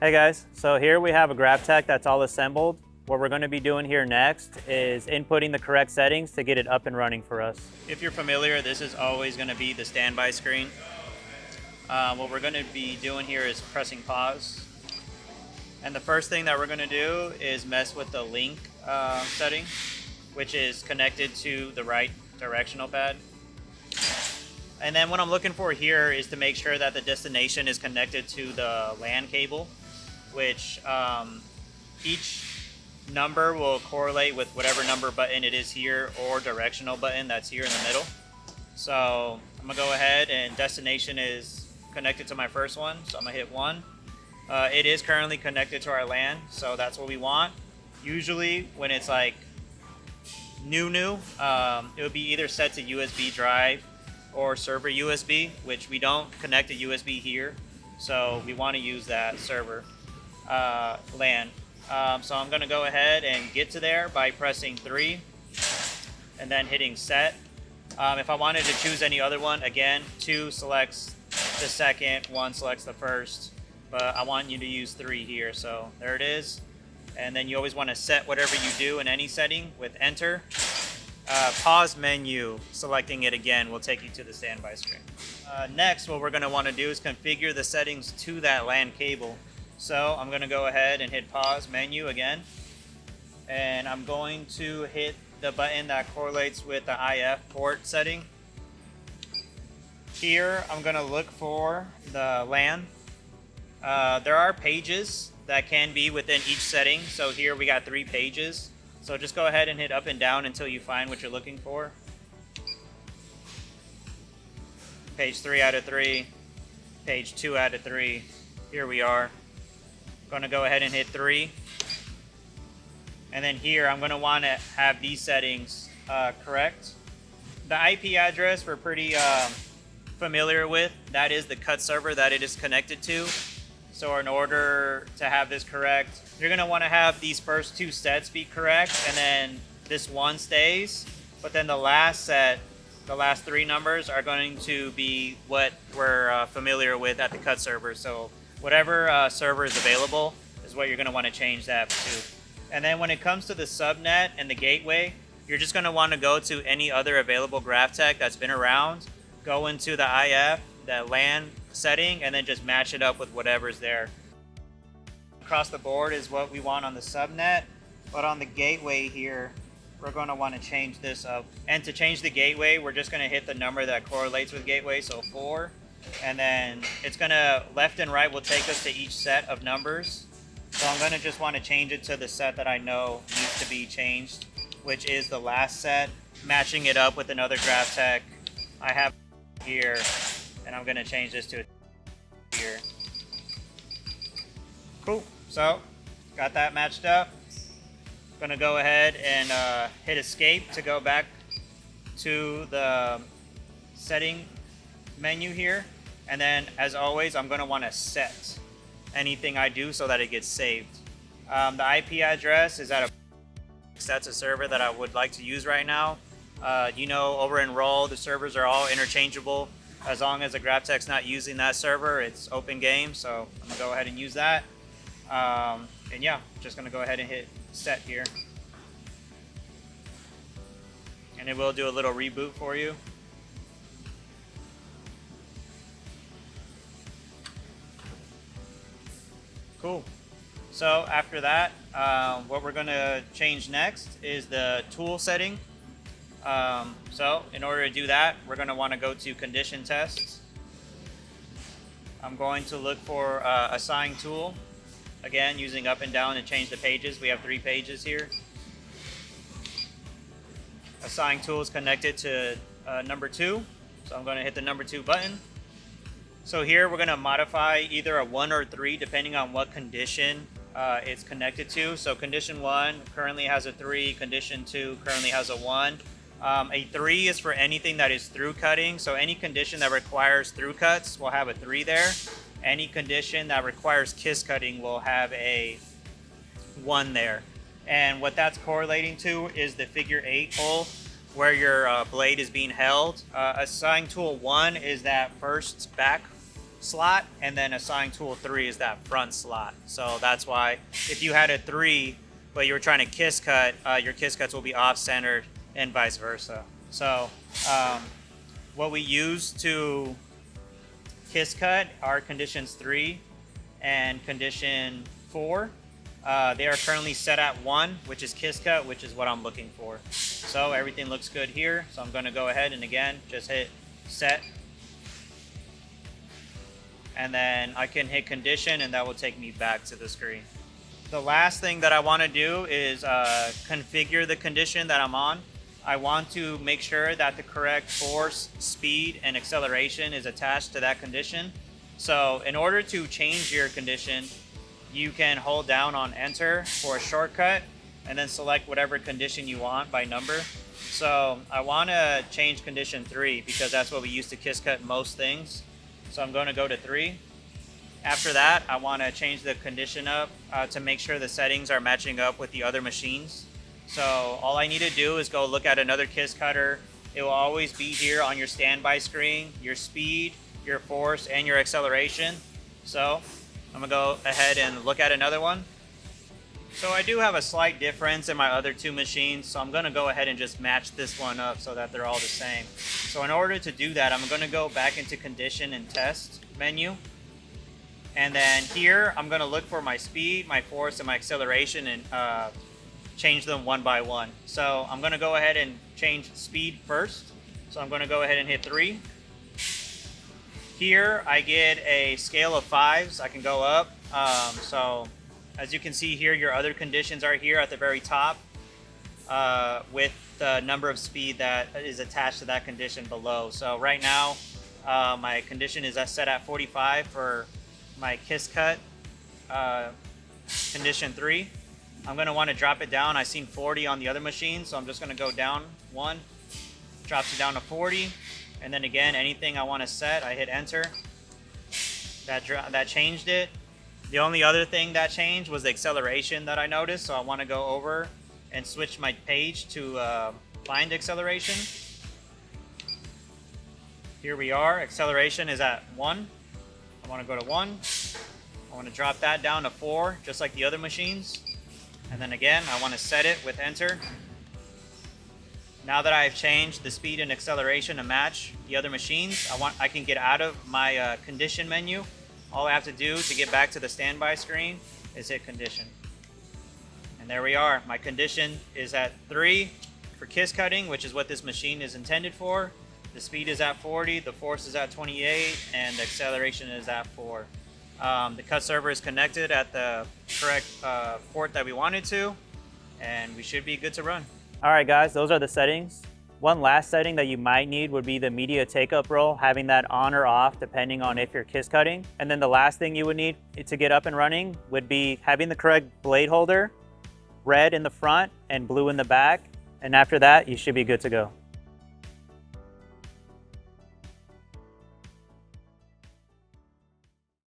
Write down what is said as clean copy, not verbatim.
Hey guys, so here we have a Graphtec that's all assembled. What we're going to be doing here next is inputting the correct settings to get it up and running for us. If you're familiar, this is always going to be the standby screen. What we're going to be doing here is pressing pause. And the first thing that we're going to do is mess with the link setting, which is connected to the right directional pad. And then what I'm looking for here is to make sure that the destination is connected to the LAN cable, which each number will correlate with whatever number button it is here or directional button that's here in the middle. So I'm gonna go ahead, and destination is connected to my first one, so I'm gonna hit 1. It is currently connected to our LAN, so that's what we want. Usually when it's like new, it would be either set to USB drive or server USB, which we don't connect a USB here, so we want to use that server LAN. So I'm going to go ahead and get to there by pressing 3 and then hitting set. If I wanted to choose any other one, again, 2 selects the second, 1 selects the first, but I want you to use 3 here, so there it is. And then you always want to set whatever you do in any setting with enter. Pause menu, selecting it again will take you to the standby screen. Next, what we're going to want to do is configure the settings to that LAN cable. So I'm going to go ahead and hit pause menu again, and I'm going to hit the button that correlates with the IF port setting. Here I'm going to look for the LAN. There are pages that can be within each setting, so here we got 3 pages. So just go ahead and hit up and down until you find what you're looking for. Page 3 out of 3, page 2 out of 3. Here we are. Going to go ahead and hit 3. And then here I'm going to want to have these settings correct. The IP address we're pretty familiar with. That is the cut server that it is connected to. So in order to have this correct, you're going to want to have these first 2 sets be correct, and then this one stays. But then the last set, the last 3 numbers are going to be what we're familiar with at the cut server. So whatever server is available is what you're going to want to change that to. And then when it comes to the subnet and the gateway, you're just going to want to go to any other available Graphtec that's been around, go into the IF, the LAN setting, and then just match it up with whatever's there. Across the board is what we want on the subnet, but on the gateway here, we're going to want to change this up. And to change the gateway, we're just going to hit the number that correlates with gateway, so 4. And then it's going to, left and right will take us to each set of numbers. So I'm going to just want to change it to the set that I know needs to be changed, which is the last set, matching it up with another Graphtec I have here, and I'm going to change this to here. Cool. So got that matched up. Going to go ahead and hit escape to go back to the setting menu here, and then as always I'm going to want to set anything I do so that it gets saved. The IP address is at that's a server that I would like to use right now. You know, over in Roll the servers are all interchangeable. As long as the Graphtec's not using that server, it's open game, so I'm gonna go ahead and use that. And yeah, just gonna go ahead and hit set here, and it will do a little reboot for you. Cool. So after that, what we're going to change next is the tool setting. So in order to do that, we're going to want to go to condition tests. I'm going to look for assign tool. Again, using up and down to change the pages. We have 3 pages here. Assign tool is connected to number 2. So I'm going to hit the number 2 button. So here we're going to modify either a 1 or 3 depending on what condition it's connected to. So condition 1 currently has a 3, condition 2 currently has a 1. A 3 is for anything that is through cutting. So any condition that requires through cuts will have a 3 there. Any condition that requires kiss cutting will have a 1 there. And what that's correlating to is the figure 8 hole where your blade is being held. Assign tool 1 is that first back slot, and then assign tool 3 is that front slot. So that's why if you had a 3 but you were trying to kiss cut, your kiss cuts will be off-centered and vice versa. So what we use to kiss cut are conditions 3 and condition 4. They are currently set at 1, which is kiss cut, which is what I'm looking for. So everything looks good here. So I'm going to go ahead and again just hit set. And then I can hit condition and that will take me back to the screen. The last thing that I want to do is configure the condition that I'm on. I want to make sure that the correct force, speed, and acceleration is attached to that condition. So in order to change your condition, you can hold down on enter for a shortcut and then select whatever condition you want by number. So I want to change condition 3 because that's what we use to kiss cut most things. So I'm going to go to 3. After that, I want to change the condition up to make sure the settings are matching up with the other machines. So all I need to do is go look at another kiss cutter. It will always be here on your standby screen, your speed, your force, and your acceleration. So I'm going to go ahead and look at another one. So I do have a slight difference in my other 2 machines, so I'm going to go ahead and just match this one up so that they're all the same. So in order to do that, I'm going to go back into condition and test menu. And then here, I'm going to look for my speed, my force, and my acceleration and change them one by one. So I'm going to go ahead and change speed first. So I'm going to go ahead and hit 3. Here, I get a scale of 5s. I can go up. So as you can see here, your other conditions are here at the very top with the number of speed that is attached to that condition below. So right now, my condition is set at 45 for my kiss cut condition 3. I'm going to want to drop it down. I've seen 40 on the other machine, so I'm just going to go down 1, drops it down to 40, and then again, anything I want to set, I hit enter. That changed it. The only other thing that changed was the acceleration that I noticed, so I want to go over and switch my page to find acceleration. Here we are. Acceleration is at 1. I want to go to 1. I want to drop that down to 4, just like the other machines. And then again, I want to set it with enter. Now that I've changed the speed and acceleration to match the other machines, I can get out of my condition menu. All I have to do to get back to the standby screen is hit condition. And there we are. My condition is at 3 for kiss cutting, which is what this machine is intended for. The speed is at 40, the force is at 28, and the acceleration is at 4. The cut server is connected at the correct port that we wanted to, and we should be good to run. All right, guys, those are the settings. One last setting that you might need would be the media take-up roll, having that on or off depending on if you're kiss cutting. And then the last thing you would need to get up and running would be having the correct blade holder, red in the front and blue in the back. And after that, you should be good to go.